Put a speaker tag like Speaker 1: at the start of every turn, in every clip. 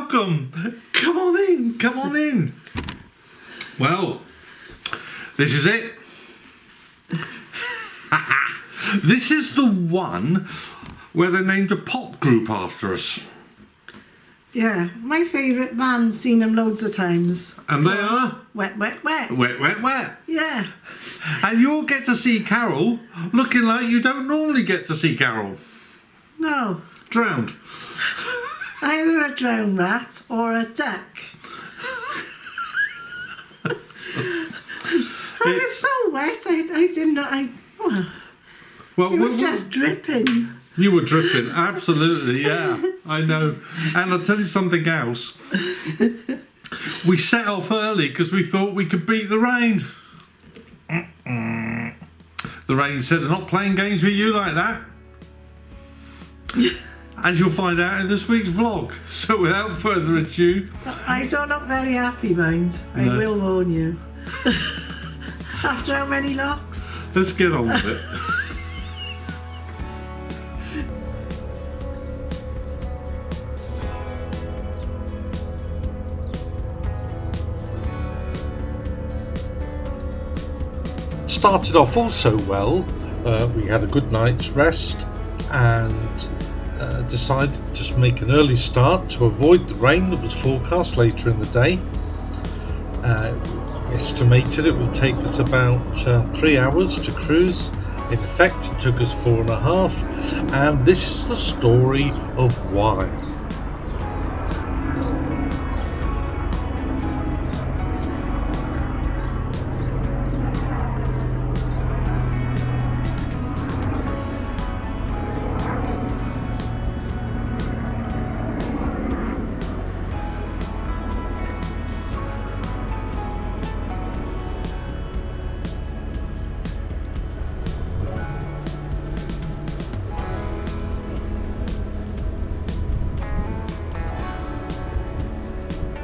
Speaker 1: welcome. Come on in, come on in. Well, this is it. This is the one where they named a pop group after us.
Speaker 2: Yeah, my favourite band, seen them loads of times.
Speaker 1: And they are?
Speaker 2: Wet, Wet, Wet.
Speaker 1: Wet, Wet, Wet.
Speaker 2: Yeah.
Speaker 1: And you'll get to see Carol looking like you don't normally get to see Carol.
Speaker 2: No.
Speaker 1: Drowned.
Speaker 2: Either a drowned rat or a duck. I was so wet, I didn't know.
Speaker 1: Well,
Speaker 2: it was just dripping.
Speaker 1: You were dripping, absolutely, yeah, I know. And I'll tell you something else. We set off early because we thought we could beat the rain. The rain said, "I'm not playing games with you like that." As you'll find out in this week's vlog. So without further ado...
Speaker 2: I don't look very happy, mind. I will warn you. After how many locks?
Speaker 1: Let's get on with it. Started off all so well. We had a good night's rest and decided to just make an early start to avoid the rain that was forecast later in the day. Estimated it would take us about 3 hours to cruise. In effect, it took us 4.5, and this is the story of why.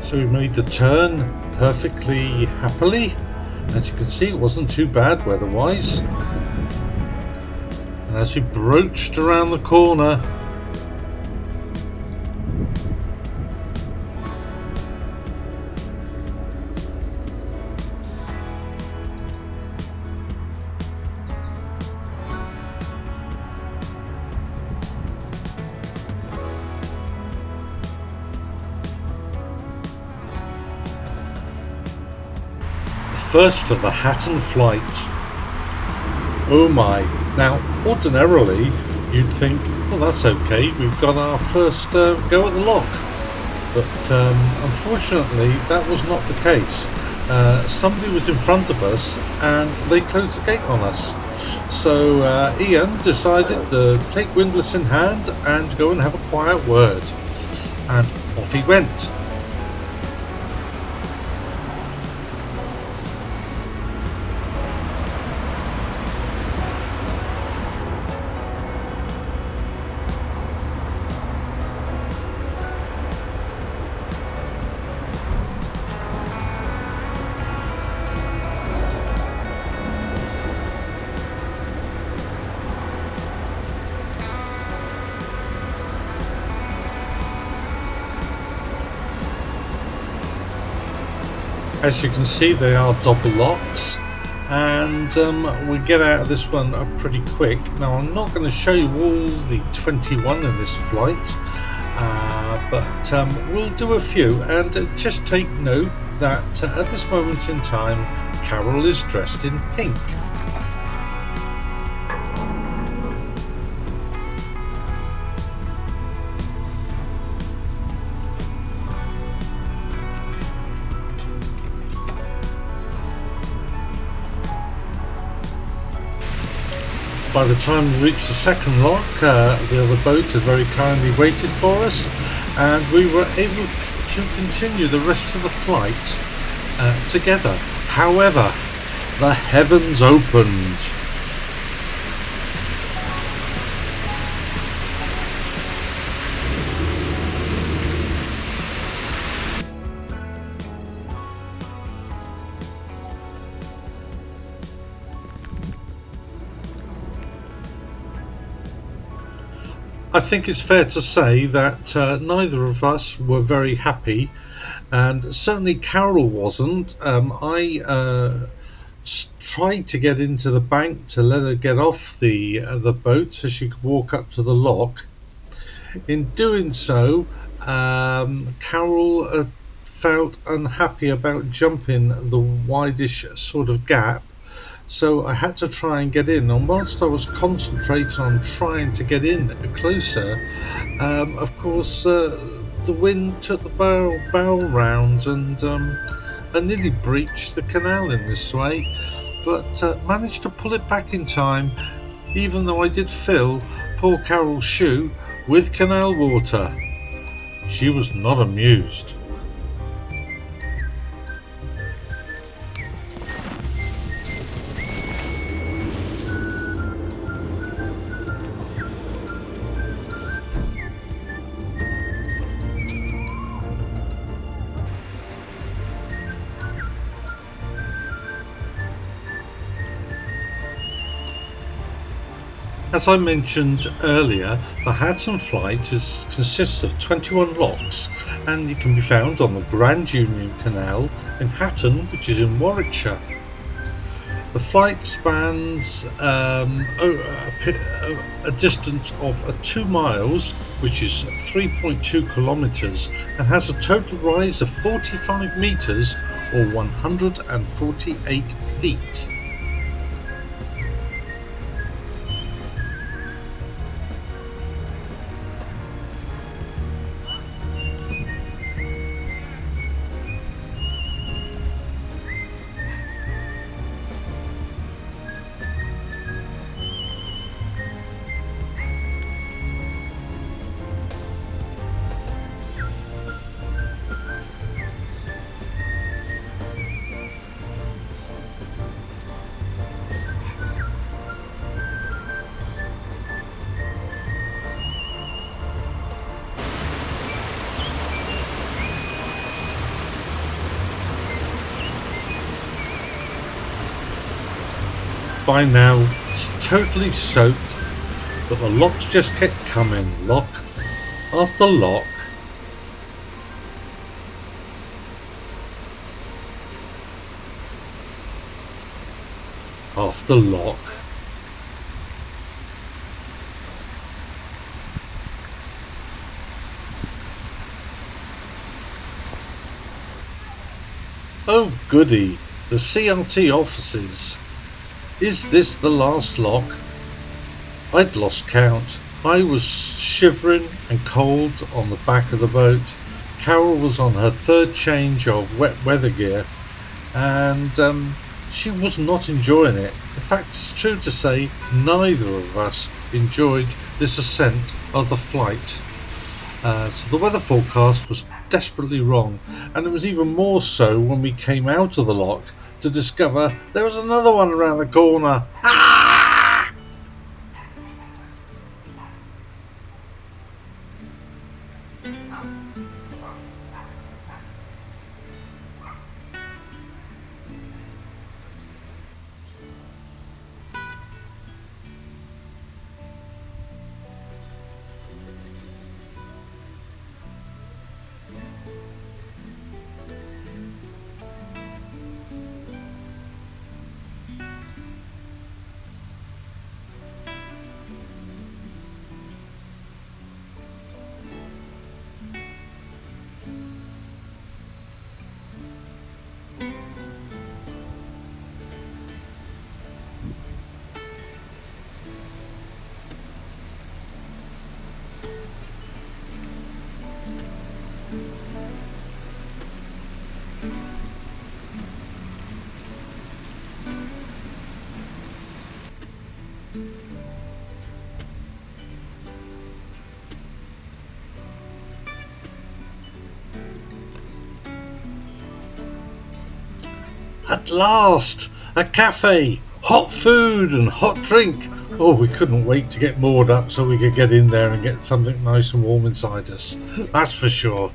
Speaker 1: So we made the turn perfectly happily. As you can see, it wasn't too bad weather-wise. And as we broached around the corner, first of the Hatton Flight. Oh my. Now, ordinarily, you'd think, well, that's okay, we've got our first go at the lock. But unfortunately, that was not the case. Somebody was in front of us and they closed the gate on us. So Ian decided to take windlass in hand and go and have a quiet word. And off he went. As you can see, they are double locks, and we get out of this one pretty quick. Now, I'm not going to show you all the 21 in this flight, but we'll do a few, and just take note that at this moment in time, Carol is dressed in pink. By the time we reached the second lock, the other boat had very kindly waited for us, and we were able to continue the rest of the flight together. However, the heavens opened. I think it's fair to say that neither of us were very happy, and certainly Carol wasn't. I tried to get into the bank to let her get off the boat so she could walk up to the lock. In doing so, Carol felt unhappy about jumping the wideish sort of gap, so I had to try and get in. And whilst I was concentrating on trying to get in closer, of course, the wind took the bow round, and I nearly breached the canal in this way, but managed to pull it back in time, even though I did fill poor Carol's shoe with canal water. She was not amused. As I mentioned earlier, the Hatton Flight consists of 21 locks, and it can be found on the Grand Union Canal in Hatton, which is in Warwickshire. The flight spans a distance of 2 miles, which is 3.2 kilometres, and has a total rise of 45 metres or 148 feet. By now it's totally soaked, but the locks just kept coming, lock after lock. After lock. Oh goody, the CRT offices. Is this the last lock? I'd lost count. I was shivering and cold on the back of the boat. Carol was on her third change of wet weather gear, and she was not enjoying it. In fact, it's true to say neither of us enjoyed this ascent of the flight. So the weather forecast was desperately wrong, and it was even more so when we came out of the lock to discover there was another one around the corner. Ah! At last! A cafe! Hot food and hot drink! Oh, we couldn't wait to get moored up so we could get in there and get something nice and warm inside us. That's for sure.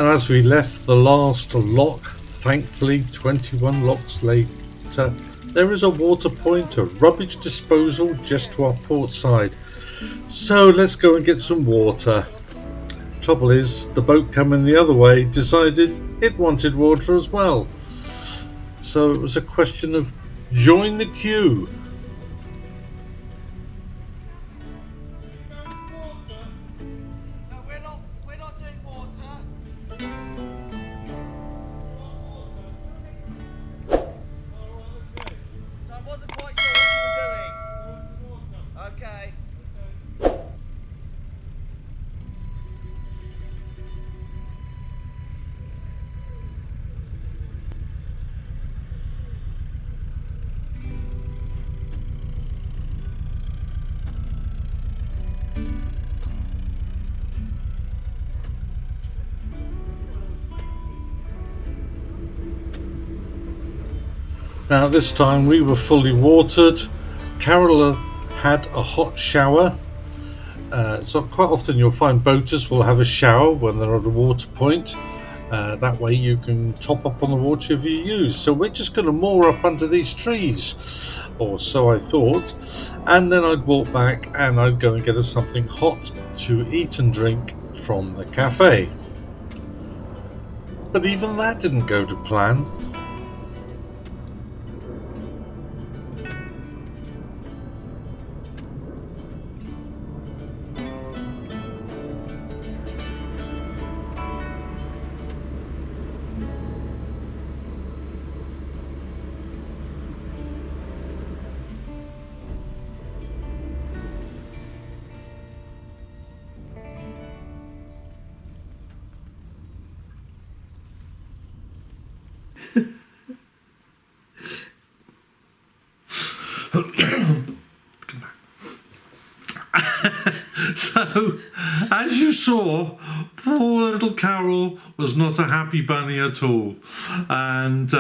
Speaker 1: And as we left the last lock, thankfully 21 locks later, there is a water point, a rubbish disposal just to our port side. So let's go and get some water. Trouble is, the boat coming the other way decided it wanted water as well. So it was a question of join the queue. Now this time we were fully watered. Carol had a hot shower. So quite often you'll find boaters will have a shower when they're at a water point. That way you can top up on the water if you use. So we're just going to moor up under these trees, or so I thought, and then I'd walk back and I'd go and get us something hot to eat and drink from the cafe. But even that didn't go to plan.
Speaker 3: So, as you saw, poor little Carol was not a happy bunny at all, and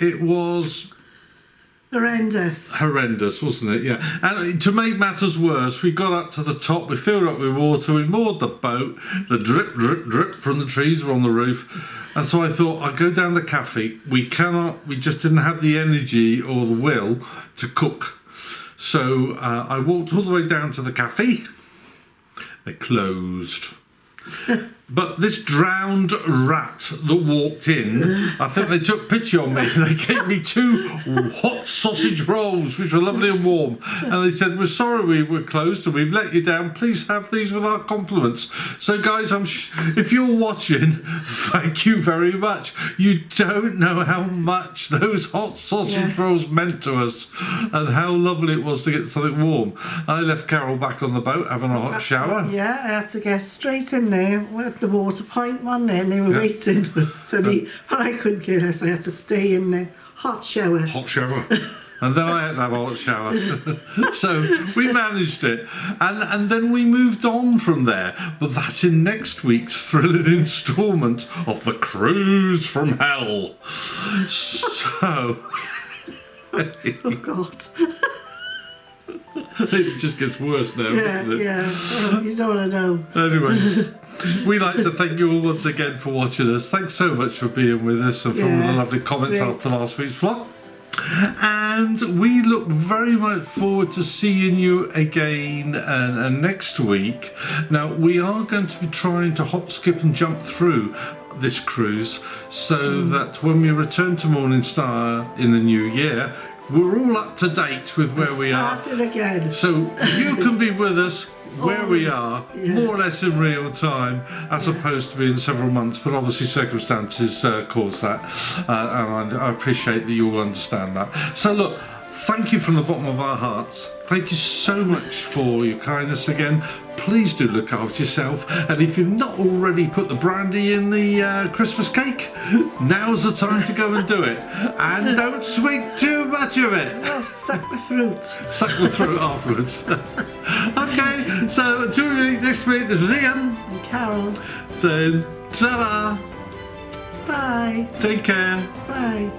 Speaker 3: it was horrendous, wasn't it? Yeah. And to make matters worse, we got up to the top, we filled up with water, we moored the boat, the drip drip drip from the trees were on the roof, and so I thought I'd go down the cafe. We just didn't have the energy or the will to cook. So I walked all the way down to the cafe. They closed. But this drowned rat that walked in, I think they took pity on me. They gave me 2 hot sausage rolls, which were lovely and warm. And they said, we're sorry we were closed and we've let you down. Please have these with our compliments. So guys, if you're watching, thank you very much. You don't know how much those hot sausage rolls meant to us and how lovely it was to get something warm. I left Carol back on the boat having a hot shower.
Speaker 2: Yeah, I had to get straight in there at the water point one day, and they were waiting for me, but I couldn't care less. I had to stay in there. Hot shower.
Speaker 3: And then I had to have a hot shower. So we managed it. And then we moved on from there. But that's in next week's thrilling instalment of The Cruise from Hell. So...
Speaker 2: Oh, God.
Speaker 3: It just gets worse now, doesn't it?
Speaker 2: Yeah. Oh, you don't want to know.
Speaker 3: Anyway, we'd like to thank you all once again for watching us. Thanks so much for being with us and for all the lovely comments after last week's vlog. And we look very much forward to seeing you again next week. Now, we are going to be trying to hop, skip and jump through this cruise so that when we return to Morningstar in the new year, we're all up to date with where we are.
Speaker 2: Started again.
Speaker 3: So you can be with us where we are, more or less in real time, as opposed to being several months, but obviously circumstances cause that, and I appreciate that you all understand that. So look, thank you from the bottom of our hearts. Thank you so much for your kindness again. Please do look after yourself, and if you've not already put the brandy in the Christmas cake, now's the time to go and do it. And don't sweet too much of it.
Speaker 2: Well, suck the fruit.
Speaker 3: Suck the fruit afterwards. Okay, so until we meet next week, this is Ian.
Speaker 2: And Carol.
Speaker 3: So, ta-da.
Speaker 2: Bye.
Speaker 3: Take care.
Speaker 2: Bye.